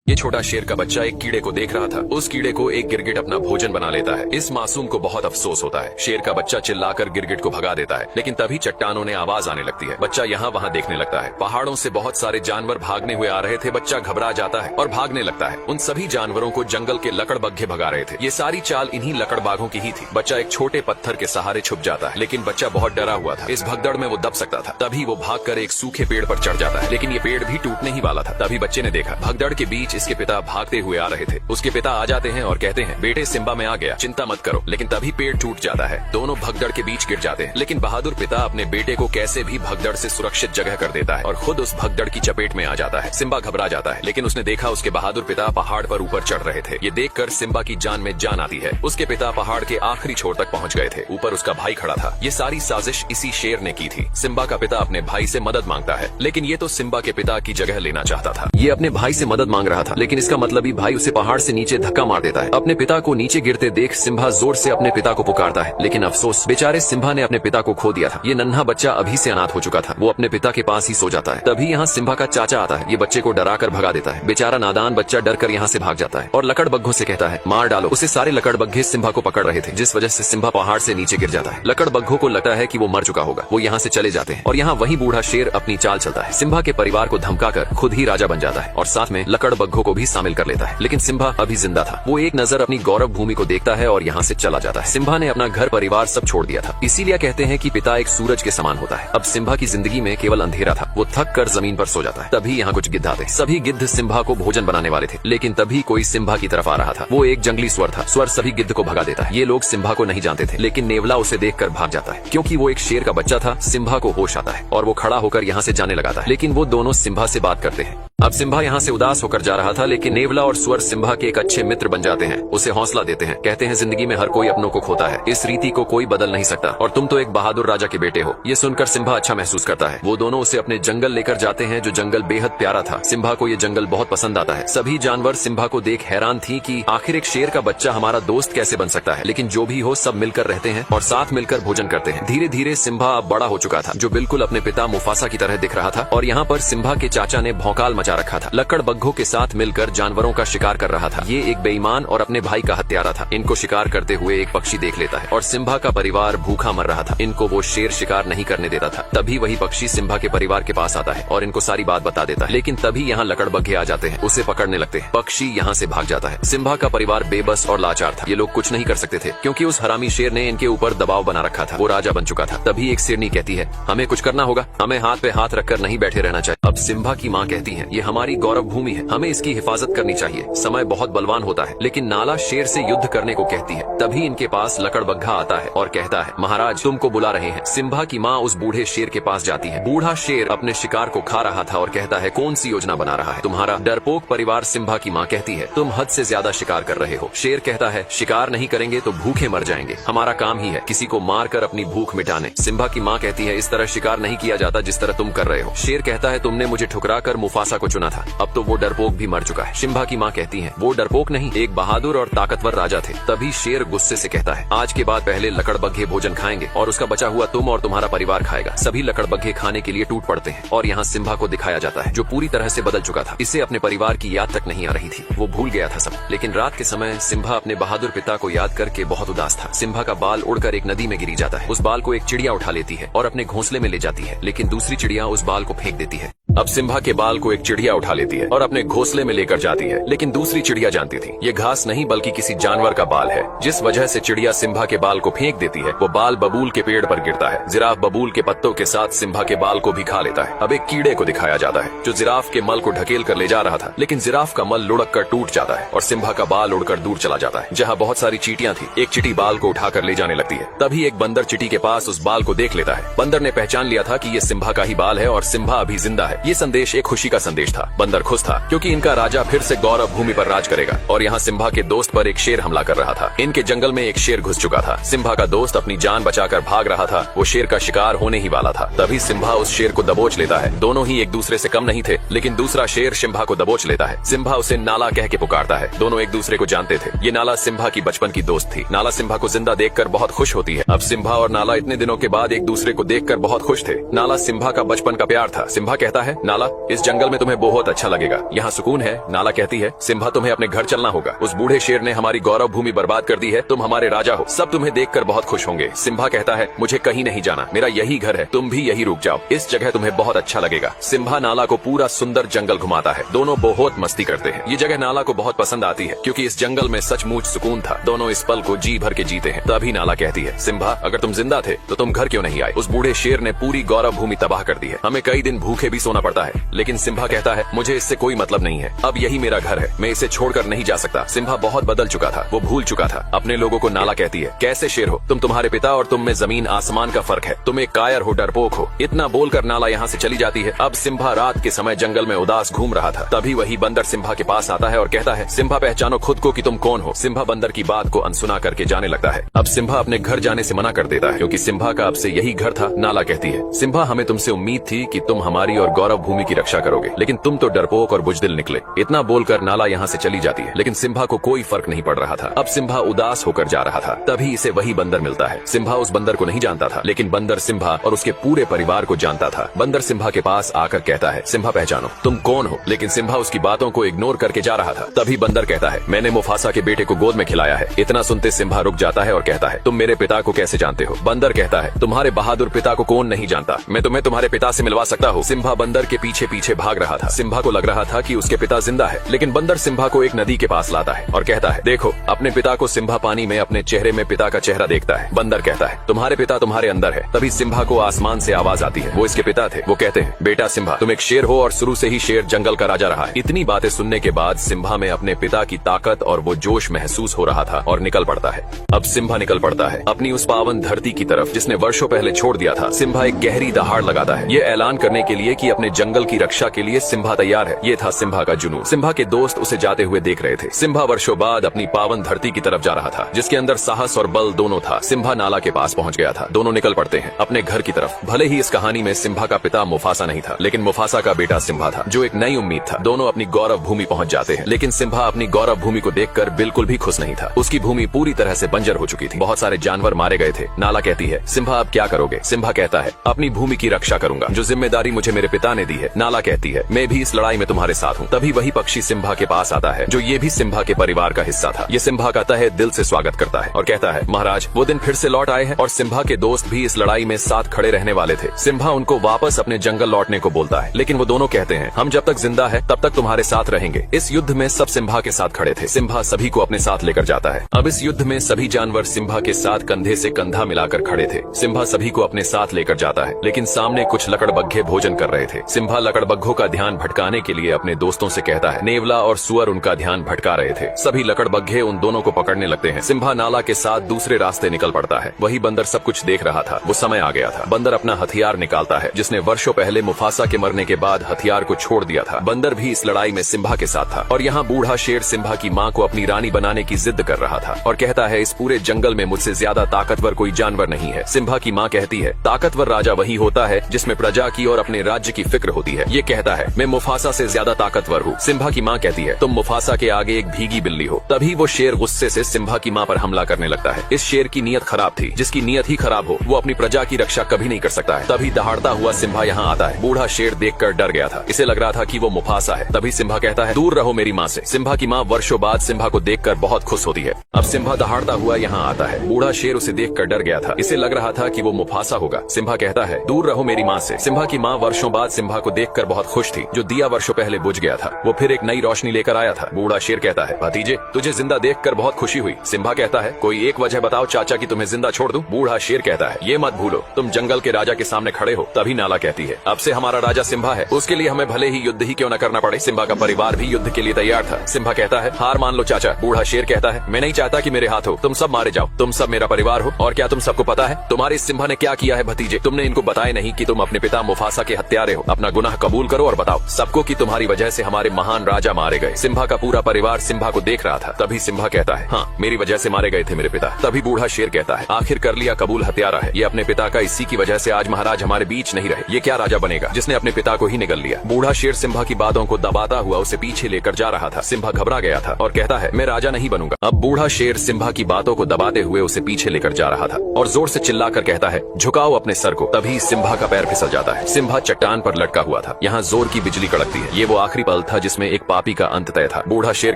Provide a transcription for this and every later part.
ये छोटा शेर का बच्चा एक कीड़े को देख रहा था। उस कीड़े को एक गिरगिट अपना भोजन बना लेता है। इस मासूम को बहुत अफसोस होता है। शेर का बच्चा चिल्लाकर गिरगिट को भगा देता है, लेकिन तभी चट्टानों ने आवाज आने लगती है। बच्चा यहाँ वहाँ देखने लगता है। पहाड़ों से बहुत सारे जानवर भागने हुए आ रहे थे। बच्चा घबरा जाता है और भागने लगता है। उन सभी जानवरों को जंगल के लकड़बग्घे भगा रहे थे। ये सारी चाल इन्हीं लकड़बाघों की ही थी। बच्चा एक छोटे पत्थर के सहारे छुप जाता है, लेकिन बच्चा बहुत डरा हुआ था। इस भगदड़ में वो दब सकता था। तभी वो भागकर एक सूखे पेड़ पर चढ़ जाता है, लेकिन ये पेड़ भी टूटने ही वाला था। तभी बच्चे ने देखा भगदड़ के बीच इसके पिता भागते हुए आ रहे थे। उसके पिता आ जाते हैं और कहते हैं, बेटे सिम्बा में आ गया, चिंता मत करो। लेकिन तभी पेड़ टूट जाता है। दोनों भगदड़ के बीच गिर जाते हैं, लेकिन बहादुर पिता अपने बेटे को कैसे भी भगदड़ से सुरक्षित जगह कर देता है और खुद उस भगदड़ की चपेट में आ जाता है। सिम्बा घबरा जाता है, लेकिन उसने देखा उसके बहादुर पिता पहाड़ पर ऊपर चढ़ रहे थे। ये देखकर सिम्बा की जान में जान आती है। उसके पिता पहाड़ के आखिरी छोर तक पहुंच गए थे। ऊपर उसका भाई खड़ा था। ये सारी साजिश इसी शेर ने की थी। सिम्बा का पिता अपने भाई से मदद मांगता है, लेकिन ये तो सिम्बा के पिता की जगह लेना चाहता था। ये अपने भाई से मदद मांग रहा था, लेकिन इसका मतलब ही भाई उसे पहाड़ से नीचे धक्का मार देता है। अपने पिता को नीचे गिरते देख सिम्बा जोर से अपने पिता को पुकारता है, लेकिन अफसोस, बेचारे सिम्बा ने अपने पिता को खो दिया था। ये नन्हा बच्चा अभी से अनाथ हो चुका था। वो अपने पिता के पास ही सो जाता है। तभी यहाँ सिम्बा का चाचा आता है। ये बच्चे को डराकर भगा देता है। बेचारा नादान बच्चा डरकर यहाँ से भाग जाता है और लकड़बग्घों से कहता है, मार डालो उसे। सारे लकड़बग्घे सिम्बा को पकड़ रहे थे, जिस वजह से सिम्बा पहाड़ से नीचे गिर जाता है। लकड़बग्घों को लगता है कि वो मर चुका होगा। वो यहाँ से चले जाते हैं और यहाँ वही बूढ़ा शेर अपनी चाल चलता है। सिम्बा के परिवार को धमकाकर खुद ही राजा बन जाता है और साथ में लकड़बग्घों को भी शामिल कर लेता है। लेकिन सिम्बा अभी जिंदा था। वो एक नजर अपनी गौरव भूमि को देखता है और यहाँ से चला जाता है। सिम्बा ने अपना घर परिवार सब छोड़ दिया था। इसीलिए कहते हैं कि पिता एक सूरज के समान होता है। अब सिम्बा की जिंदगी में केवल अंधेरा था। वो थक कर जमीन पर सो जाता है। तभी यहाँ कुछ गिद्ध आते। सभी गिद्ध सिम्बा को भोजन बनाने वाले थे, लेकिन तभी कोई सिम्बा की तरफ आ रहा था। वो एक जंगली स्वर था। स्वर सभी गिद्ध को भगा देता है। ये लोग सिम्बा को नहीं जानते थे, लेकिन नेवला उसे देखकर भाग जाता है। क्योंकि वो एक शेर का बच्चा था, सिम्बा को होश आता है और वो खड़ा होकर यहाँ से जाने लगाता है। लेकिन वो दोनों सिम्बा से बात करते हैं। अब सिम्बा यहाँ से उदास होकर जा रहा था, लेकिन नेवला और स्वर सिम्बा के एक अच्छे मित्र बन जाते हैं। उसे हौसला देते हैं। कहते हैं, जिंदगी में हर कोई अपनों को खोता है। इस रीति को कोई बदल नहीं सकता और तुम तो एक बहादुर राजा के बेटे हो। ये सुनकर सिम्बा अच्छा महसूस करता है। वो दोनों उसे अपने जंगल लेकर जाते हैं, जो जंगल बेहद प्यारा था। सिम्बा को ये जंगल बहुत पसंद आता है। सभी जानवर सिम्बा को देख हैरान थी कि आखिर एक शेर का बच्चा हमारा दोस्त कैसे बन सकता है। लेकिन जो भी हो, सब मिलकर रहते हैं और साथ मिलकर भोजन करते हैं। धीरे धीरे सिम्बा अब बड़ा हो चुका था, जो बिल्कुल अपने पिता मुफासा की तरह दिख रहा था। और यहाँ पर सिम्बा के चाचा ने भौकाल मचा रखा था। लकड़बग्घों के साथ मिलकर जानवरों का शिकार कर रहा था। ये एक बेईमान और अपने भाई का हत्यारा था। इनको शिकार करते हुए एक पक्षी देख लेता है और सिम्बा का परिवार भूखा मर रहा था। इनको वो शेर शिकार नहीं करने देता था। तभी वही पक्षी सिम्बा के परिवार के पास आता है और इनको सारी बात बता देता है। लेकिन तभी यहाँ लकड़बग्घे आ जाते हैं, उसे पकड़ने लगते हैं। पक्षी यहाँ से भाग जाता है। सिम्बा का परिवार बेबस और लाचार था। ये लोग कुछ नहीं कर सकते थे, क्योंकि उस हरामी शेर ने इनके ऊपर दबाव बना रखा था। वो राजा बन चुका था। तभी एक शेरनी कहती है, हमें कुछ करना होगा। हमें हाथ पे हाथ रखकर नहीं बैठे रहना चाहिए। अब सिम्बा की माँ कहती है, ये हमारी गौरव भूमि है, हमें इसकी हिफाजत करनी चाहिए। समय बहुत बलवान होता है। लेकिन नाला शेर से युद्ध करने को कहती है। तभी इनके पास लकड़बग्घा आता है और कहता है, महाराज तुमको बुला रहे हैं। सिम्बा की माँ उस बूढ़े शेर के पास जाती है। बूढ़ा शेर अपने शिकार को खा रहा था और कहता है, कौन सी योजना बना रहा है तुम्हारा डरपोक परिवार। सिम्बा की माँ कहती है, तुम हद से ज्यादा शिकार कर रहे हो। शेर कहता है, शिकार नहीं करेंगे तो भूखे मर जाएंगे। हमारा काम ही है किसी को मार कर अपनी भूख मिटाने। सिम्बा की माँ कहती है, इस तरह शिकार नहीं किया जाता जिस तरह तुम कर रहे हो। शेर कहता है, तुमने मुझे ठुकरा कर मुफासा को चुना था। अब तो वो डरपोक भी मर चुका है। सिम्बा की माँ कहती है, वो डरपोक नहीं, एक बहादुर और ताकतवर राजा थे। तभी शेर गुस्से से कहता है, आज के बाद पहले लकड़बग्घे भोजन खाएंगे और उसका बचा हुआ तुम और तुम्हारा परिवार खाएगा। सभी लकड़बग्घे खाने के लिए टूट पड़ते हैं और यहाँ सिम्बा को दिखाया जाता है, जो पूरी तरह से बदल चुका था। इसे अपने परिवार की याद तक नहीं आ रही थी। वो भूल गया था सब। लेकिन रात के समय सिम्बा अपने बहादुर पिता को याद करके बहुत उदास था। सिम्बा का बाल उड़कर एक नदी में गिरी जाता है। उस बाल को एक चिड़िया उठा लेती है और अपने घोंसले में ले जाती है, लेकिन दूसरी चिड़िया उस बाल को फेंक देती है। अब सिम्बा के बाल को एक चिड़िया उठा लेती है और अपने घोंसले में लेकर जाती है, लेकिन दूसरी चिड़िया जानती थी ये घास नहीं बल्कि किसी जानवर का बाल है। जिस वजह से चिड़िया सिम्बा के बाल को फेंक देती है, वो बाल बबूल के पेड़ पर गिरता है। जिराफ बबूल के पत्तों के साथ सिम्बा के बाल को भी खा लेता है। अब एक कीड़े को दिखाया जाता है, जो जिराफ के मल को ढकेल कर ले जा रहा था, लेकिन जिराफ का मल लुढ़क कर टूट जाता है और सिम्बा का बाल उड़कर दूर चला जाता है, जहाँ बहुत सारी चींटियां थी। एक चींटी बाल को उठाकर ले जाने लगती है। तभी एक बंदर चींटी के पास उस बाल को देख लेता है। बंदर ने पहचान लिया था कि ये सिम्बा का ही बाल है और सिम्बा अभी जिंदा है। ये संदेश एक खुशी का संदेश था। बंदर खुश था, क्योंकि इनका राजा फिर से गौरव भूमि पर राज करेगा। और यहाँ सिम्बा के दोस्त पर एक शेर हमला कर रहा था। इनके जंगल में एक शेर घुस चुका था। सिम्बा का दोस्त अपनी जान बचाकर भाग रहा था। वो शेर का शिकार होने ही वाला था। तभी सिम्बा उस शेर को दबोच लेता है। दोनों ही एक दूसरे से कम नहीं थे, लेकिन दूसरा शेर सिम्बा को दबोच लेता है। सिम्बा उसे नाला कह के पुकारता है। दोनों एक दूसरे को जानते थे। ये नाला सिम्बा की बचपन की दोस्त थी। नाला सिम्बा को जिंदा देखकर बहुत खुश होती है। अब सिम्बा और नाला इतने दिनों के बाद एक दूसरे को देखकर बहुत खुश थे। नाला सिम्बा का बचपन का प्यार था। सिम्बा कहता है, है, नाला, इस जंगल में तुम्हें बहुत अच्छा लगेगा, यहाँ सुकून है। नाला कहती है, सिम्बा तुम्हें अपने घर चलना होगा, उस बूढ़े शेर ने हमारी गौरव भूमि बर्बाद कर दी है, तुम हमारे राजा हो, सब तुम्हें देखकर बहुत खुश होंगे। सिम्बा कहता है, मुझे कहीं नहीं जाना, मेरा यही घर है, तुम भी यही रुक जाओ, इस जगह तुम्हें बहुत अच्छा लगेगा। सिम्बा नाला को पूरा सुंदर जंगल घुमाता है, दोनों बहुत मस्ती करते हैं। ये जगह नाला को बहुत पसंद आती है क्योंकि इस जंगल में सचमुच सुकून था। दोनों इस पल को जी भर के जीते हैं। तभी नाला कहती है, सिम्बा अगर तुम जिंदा थे तो तुम घर क्यों नहीं आए? उस बूढ़े शेर ने पूरी गौरव भूमि तबाह कर दी है, हमें कई दिन भूखे भी सोना पड़ता है। लेकिन सिम्बा कहता है, मुझे इससे कोई मतलब नहीं है, अब यही मेरा घर है, मैं इसे छोड़कर नहीं जा सकता। सिम्बा बहुत बदल चुका था, वो भूल चुका था अपने लोगों को। नाला कहती है, कैसे शेर हो तुम, तुम्हारे पिता और तुम में जमीन आसमान का फर्क है, तुम एक कायर हो, डरपोक हो। इतना बोलकर नाला यहाँ से चली जाती है। अब सिम्बा रात के समय जंगल में उदास घूम रहा था, तभी वही बंदर सिम्बा के पास आता है और कहता है, सिम्बा पहचानो खुद को कि तुम कौन हो। सिम्बा बंदर की बात को अनसुना करके जाने लगता है। अब सिम्बा अपने घर जाने से मना कर देता है क्योंकि सिम्बा का अब से यही घर था। नाला कहती है, सिम्बा हमें तुमसे उम्मीद थी कि तुम हमारी और गौरव भूमि की रक्षा करोगे, लेकिन तुम तो डरपोक और बुजदिल निकले। इतना बोलकर नाला यहाँ से चली जाती है, लेकिन सिम्बा को कोई फर्क नहीं पड़ रहा था। अब सिम्बा उदास होकर जा रहा था, तभी इसे वही बंदर मिलता है। सिम्बा उस बंदर को नहीं जानता था, लेकिन बंदर सिम्बा और उसके पूरे परिवार को जानता था। बंदर सिम्बा के पास आकर कहता है, सिम्बा पहचानो तुम कौन हो। लेकिन सिम्बा उसकी बातों को इग्नोर करके जा रहा था। तभी बंदर कहता है, मैंने मुफासा के बेटे को गोद में खिलाया है। इतना सुनते सिम्बा रुक जाता है और कहता है, तुम मेरे पिता को कैसे जानते हो? बंदर कहता है, तुम्हारे बहादुर पिता को कौन नहीं जानता, मैं तुम्हें तुम्हारे पिता से मिलवा सकता हूँ। सिम्बा बंदर के पीछे पीछे भाग रहा था। सिम्बा को लग रहा था कि उसके पिता जिंदा है, लेकिन बंदर सिम्बा को एक नदी के पास लाता है और कहता है, देखो अपने पिता को। सिम्बा पानी में अपने चेहरे में पिता का चेहरा देखता है। बंदर कहता है, तुम्हारे पिता तुम्हारे अंदर है। तभी सिम्बा को आसमान से आवाज आती है, वो इसके पिता थे। वो कहते हैं, बेटा सिम्बा तुम एक शेर हो और शुरू से ही शेर जंगल का राजा रहा है। इतनी बातें सुनने के बाद सिम्बा में अपने पिता की ताकत और वो जोश महसूस हो रहा था और निकल पड़ता है। अब सिम्बा निकल पड़ता है अपनी उस पावन धरती की तरफ जिसने वर्षों पहले छोड़ दिया था। सिम्बा एक गहरी दहाड़ लगाता है, ये ऐलान करने के लिए कि अपने जंगल की रक्षा के लिए सिम्बा तैयार है। ये था सिम्बा का जुनून। सिम्बा के दोस्त उसे जाते हुए देख रहे थे। सिम्बा वर्षों बाद अपनी पावन धरती की तरफ जा रहा था जिसके अंदर साहस और बल दोनों था। सिम्बा नाला के पास पहुंच गया था। दोनों निकल पड़ते हैं अपने घर की तरफ। भले ही इस कहानी में सिम्बा का पिता मुफासा नहीं था, लेकिन मुफासा का बेटा सिम्बा था जो एक नई उम्मीद था। दोनों अपनी गौरव भूमि पहुंच जाते हैं, लेकिन सिम्बा अपनी गौरव भूमि को देखकर बिल्कुल भी खुश नहीं था। उसकी भूमि पूरी तरह से बंजर हो चुकी थी, बहुत सारे जानवर मारे गए थे। नाला कहती है, सिम्बा अब क्या करोगे? सिम्बा कहता है, अपनी भूमि की रक्षा करूंगा, जो जिम्मेदारी मुझे मेरे पिता ने दी है। नाला कहती है, मैं भी इस लड़ाई में तुम्हारे साथ हूँ। तभी वही पक्षी सिम्बा के पास आता है जो ये भी सिम्बा के परिवार का हिस्सा था। ये सिम्बा का तहे दिल से स्वागत करता है और कहता है, महाराज वो दिन फिर से लौट आए हैं और सिम्बा के दोस्त भी इस लड़ाई में साथ खड़े रहने वाले थे। सिम्बा उनको वापस अपने जंगल लौटने को बोलता है, लेकिन वो दोनों कहते हैं, हम जब तक जिंदा है तब तक तुम्हारे साथ रहेंगे। इस युद्ध में सब सिम्बा के साथ खड़े थे। सिम्बा सभी को अपने साथ लेकर जाता है। अब इस युद्ध में सभी जानवर सिम्बा के साथ कंधे से कंधा मिलाकर खड़े थे। सिम्बा सभी को अपने साथ लेकर जाता है, लेकिन सामने कुछ लकड़बग्घे भोजन कर रहे थे। सिम्बा लकड़बग्घों का ध्यान भटकाने के लिए अपने दोस्तों से कहता है। नेवला और सुअर उनका ध्यान भटका रहे थे। सभी लकड़बग्घे उन दोनों को पकड़ने लगते हैं। सिम्बा नाला के साथ दूसरे रास्ते निकल पड़ता है। वही बंदर सब कुछ देख रहा था। वो समय आ गया था। बंदर अपना हथियार निकालता है जिसने वर्षों पहले मुफासा के मरने के बाद हथियार को छोड़ दिया था। बंदर भी इस लड़ाई में सिम्बा के साथ था और यहाँ बूढ़ा शेर सिम्बा की माँ को अपनी रानी बनाने की जिद कर रहा था और कहता है, इस पूरे जंगल में मुझसे ज्यादा ताकतवर कोई जानवर नहीं है। सिम्बा की माँ कहती है, ताकतवर राजा वही होता है जिसमें प्रजा की और अपने राज्य की फिक्र होती है। ये कहता है, मैं मुफासा से ज्यादा ताकतवर हूँ। सिम्बा की माँ कहती है, तुम मुफासा के आगे एक भीगी बिल्ली हो। तभी वो शेर गुस्से से सिम्बा की माँ पर हमला करने लगता है। इस शेर की नीयत खराब थी। जिसकी नीयत ही खराब हो वो अपनी प्रजा की रक्षा कभी नहीं कर सकता है। तभी दहाड़ता हुआ सिम्बा यहाँ आता है। बूढ़ा शेर देखकर डर गया था। इसे लग रहा था कि वो मुफासा है। तभी सिम्बा कहता है, दूर रहो मेरी माँ से। सिम्बा की माँ वर्षों बाद सिम्बा को देखकर बहुत खुश होती है। अब सिम्बा दहाड़ता हुआ यहाँ आता है। बूढ़ा शेर उसे देखकर डर गया था। इसे लग रहा था कि वो मुफासा होगा। सिम्बा कहता है, दूर रहो मेरी माँ से। सिम्बा की माँ वर्षों बाद सिम्बा को देखकर बहुत खुश थी। जो दिया वर्षों पहले बुझ गया था वो फिर एक नई रोशनी लेकर आया था। बूढ़ा शेर कहता है, भतीजे तुझे जिंदा देखकर बहुत खुशी हुई। सिम्बा कहता है, कोई एक वजह बताओ चाचा की तुम्हें जिंदा छोड़ दूं। बूढ़ा शेर कहता है, ये मत भूलो तुम जंगल के राजा के सामने खड़े हो। तभी नाला कहती है, अब से हमारा राजा सिम्बा है, उसके लिए हमें भले ही युद्ध ही क्यों न करना पड़े। सिम्बा का परिवार भी युद्ध के लिए तैयार था। सिम्बा कहता है, हार मान लो चाचा। बूढ़ा शेर कहता है, मैं नहीं चाहता कि मेरे हाथ हो, तुम सब मारे जाओ। तुम सब मेरा परिवार हो और क्या तुम सबको पता है तुम्हारे इस सिम्बा ने क्या किया है भतीजे? तुमने इनको बताया नहीं कि तुम अपने पिता मुफासा के हत्यारे हो। अपना गुनाह कबूल करो और बताओ सबको कि तुम्हारी वजह से हमारे महान राजा मारे गए। सिम्बा का पूरा परिवार सिम्बा को देख रहा था। तभी सिम्बा कहता है, हाँ मेरी वजह से मारे गए थे मेरे पिता। तभी बूढ़ा शेर कहता है, आखिर कर लिया कबूल, हत्यारा है ये अपने पिता का, इसी की वजह से आज महाराज हमारे बीच नहीं रहे। ये क्या राजा बनेगा जिसने अपने पिता को ही निगल लिया। बूढ़ा शेर सिम्बा की बातों को दबाता हुआ उसे पीछे लेकर जा रहा था। सिम्बा घबरा गया था और कहता है, मैं राजा नहीं बनूंगा। अब बूढ़ा शेर सिम्बा की बातों को दबाते हुए उसे पीछे लेकर जा रहा था और जोर से चिल्लाकर कहता है, झुकाओ अपने सर को। तभी सिम्बा का पैर फिसल जाता है। सिम्बा चट्टान पर लटका हुआ था। यहाँ जोर की बिजली कड़कती है। ये वो आखिरी पल था जिसमें एक पापी का अंत तय था। बूढ़ा शेर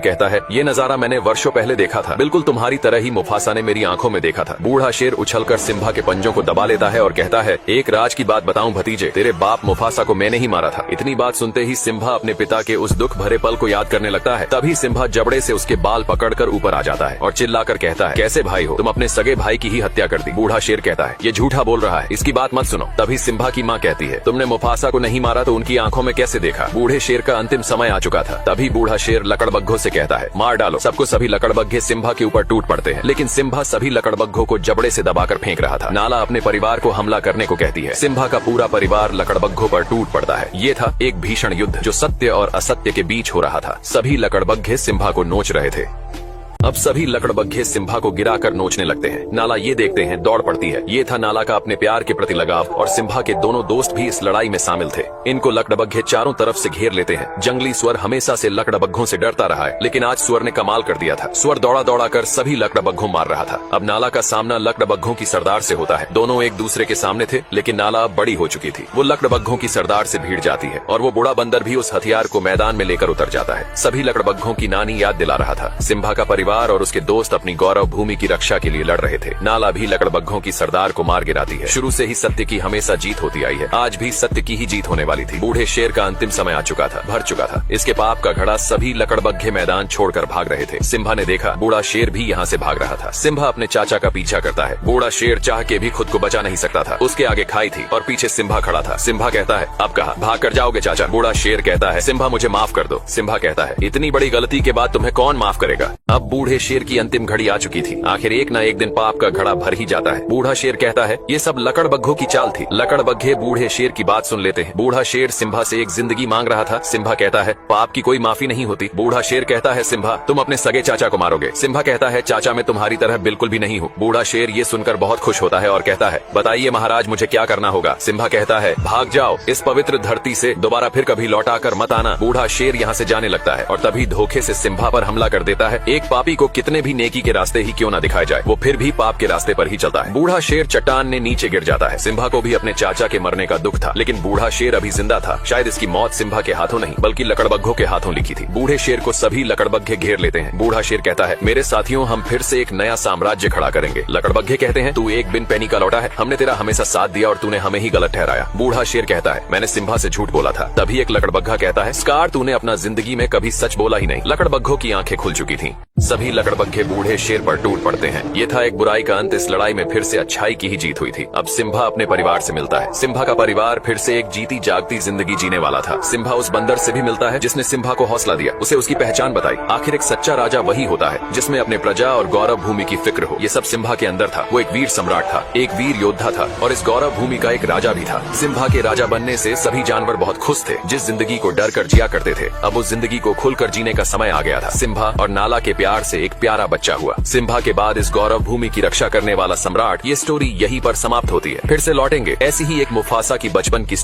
कहता है, ये नजारा मैंने वर्षों पहले देखा था, बिल्कुल तुम्हारी तरह ही मुफासा ने मेरी आंखों में देखा था। बूढ़ा शेर उछलकर सिम्बा के पंजों को दबा लेता है और कहता है, एक राज की बात बताऊं भतीजे, तेरे बाप मुफासा को मैंने ही मारा था। इतनी बात सुनते ही सिम्बा अपने पिता के उस दुख भरे पल को याद करने लगता है। तभी सिम्बा जबड़े से उसके बाल पकड़कर ऊपर आ जाता है और चिल्लाकर कहता है, कैसे भाई हो तुम, अपने सगे भाई की ही हत्या कर दी। बूढ़ा शेर कहता है, ये झूठा बोल रहा है, इसकी बात मत सुनो। तभी सिम्बा की माँ कहती है, तुमने मुफासा को नहीं मारा तो उनकी आंखों में कैसे देखा। बूढ़े शेर का अंतिम समय आ चुका था। तभी बूढ़ा शेर लकड़बग्घों से कहता है, मार डालो सबको। सभी लकड़बग्घे सिम्बा के ऊपर टूट पड़ते हैं, लेकिन सिम्बा सभी लकड़बग्घों को जबड़े से दबाकर फेंक रहा था। नाला अपने परिवार को हमला करने को कहती है। सिम्बा का पूरा परिवार लकड़बग्घों पर टूट पड़ता है। ये था एक भीषण युद्ध जो सत्य और असत्य के बीच हो रहा था। सभी लकड़बग्घे सिम्बा को नोच रहे थे। अब सभी लकड़बग्घे सिम्बा को गिराकर नोचने लगते हैं। नाला ये देखते हैं, दौड़ पड़ती है। ये था नाला का अपने प्यार के प्रति लगाव, और सिम्बा के दोनों दोस्त भी इस लड़ाई में शामिल थे। इनको लकड़बग्घे चारों तरफ से घेर लेते हैं। जंगली स्वर हमेशा से लकड़बग्घों से डरता रहा है, लेकिन आज स्वर ने कमाल कर दिया था। स्वर दौड़ा दौड़ा कर सभी लकड़बग्घों मार रहा था। अब नाला का सामना लकड़बग्घों की सरदार से होता है। दोनों एक दूसरे के सामने थे, लेकिन नाला अब बड़ी हो चुकी थी। वो लकड़बग्घों की सरदार से भिड़ जाती है और वो बूढ़ा बंदर भी उस हथियार को मैदान में लेकर उतर जाता है। सभी लकड़बग्घों की नानी याद दिला रहा था। सिम्बा का परिवार और उसके दोस्त अपनी गौरव भूमि की रक्षा के लिए लड़ रहे थे। नाला भी लकड़बग्घों की सरदार को मार गिराती है। शुरू से ही सत्य की हमेशा जीत होती आई है। आज भी सत्य की ही जीत होने वाली थी। बूढ़े शेर का अंतिम समय आ चुका था, भर चुका था। इसके पाप का घड़ा सभी लकड़बग्घे मैदान छोड़कर भाग रहे थे। सिम्बा ने देखा बूढ़ा शेर भी यहाँ से भाग रहा था। सिम्बा अपने चाचा का पीछा करता है। बूढ़ा शेर चाह के भी खुद को बचा नहीं सकता था। उसके आगे खाई थी और पीछे सिम्बा खड़ा था। सिम्बा कहता है, अब कहा भाग कर जाओगे चाचा। बूढ़ा शेर कहता है, सिम्बा मुझे माफ कर दो। सिम्बा कहता है, इतनी बड़ी गलती के बाद तुम्हें कौन माफ करेगा। अब बूढ़े शेर की अंतिम घड़ी आ चुकी थी। आखिर एक न एक दिन पाप का घड़ा भर ही जाता है। बूढ़ा शेर कहता है, ये सब लकड़बग्घों की चाल थी। लकड़बग्घे बूढ़े शेर की बात सुन लेते हैं। बूढ़ा शेर सिम्बा से एक जिंदगी मांग रहा था। सिम्बा कहता है, पाप की कोई माफी नहीं होती। बूढ़ा शेर कहता है, सिम्बा तुम अपने सगे चाचा को मारोगे। सिम्बा कहता है, चाचा मैं तुम्हारी तरह बिल्कुल भी नहीं हूँ। बूढ़ा शेर ये सुनकर बहुत खुश होता है और कहता है, बताइए महाराज मुझे क्या करना होगा। सिम्बा कहता है, भाग जाओ इस पवित्र धरती से, दोबारा फिर कभी लौटा कर मत आना। बूढ़ा शेर यहाँ से जाने लगता है और तभी धोखे से सिम्बा पर हमला कर देता है। एक पापी को कितने भी नेकी के रास्ते ही क्यों न दिखाए जाए, वो फिर भी पाप के रास्ते पर ही चलता है। बूढ़ा शेर चट्टान ने नीचे गिर जाता है। सिम्बा को भी अपने चाचा के मरने का दुख था, लेकिन बूढ़ा शेर अभी जिंदा था। शायद इसकी मौत सिम्बा के हाथों नहीं बल्कि लकड़बग्घों के हाथों लिखी थी। बूढ़े शेर को सभी लकड़बग्घे घेर लेते हैं। बूढ़ा शेर कहता है, मेरे साथियों हम फिर से एक नया साम्राज्य खड़ा करेंगे। लकड़बग्घे कहते हैं, तू एक बिन पैनी का लौटा है, हमने तेरा हमेशा साथ दिया और तूने हमें ही गलत ठहराया। बूढ़ा शेर कहता है, मैंने सिम्बा से झूठ बोला था। तभी एक लकड़बग्घा कहता है, स्कार तूने अपना जिंदगी में कभी सच बोला ही नहीं। लकड़बग्घों की आंखें खुल चुकी थी। सभी लकड़बग्घे बूढ़े शेर पर टूट पड़ते हैं। ये था एक बुराई का अंत। इस लड़ाई में फिर से अच्छाई की ही जीत हुई थी। अब सिम्बा अपने परिवार से मिलता है। सिम्बा का परिवार फिर से एक जीती जागती जिंदगी जीने वाला था। सिम्बा उस बंदर से भी मिलता है जिसने सिम्बा को हौसला दिया, उसे उसकी पहचान बताई। आखिर एक सच्चा राजा वही होता है जिसमें अपने प्रजा और गौरव भूमि की फिक्र हो। ये सब सिम्बा के अंदर था। वो एक वीर सम्राट था, एक वीर योद्धा था और इस गौरव भूमि का एक राजा भी था। सिम्बा के राजा बनने से सभी जानवर बहुत खुश थे। जिस जिंदगी को डर कर जिया करते थे, अब उस जिंदगी को खुलकर जीने का समय आ गया था। सिम्बा और नाला के प्यार से एक प्यारा बच्चा हुआ। सिम्बा के बाद इस गौरव भूमि की रक्षा करने वाला सम्राट। ये स्टोरी यहीं पर समाप्त होती है। फिर से लौटेंगे ऐसी ही एक मुफासा की बचपन की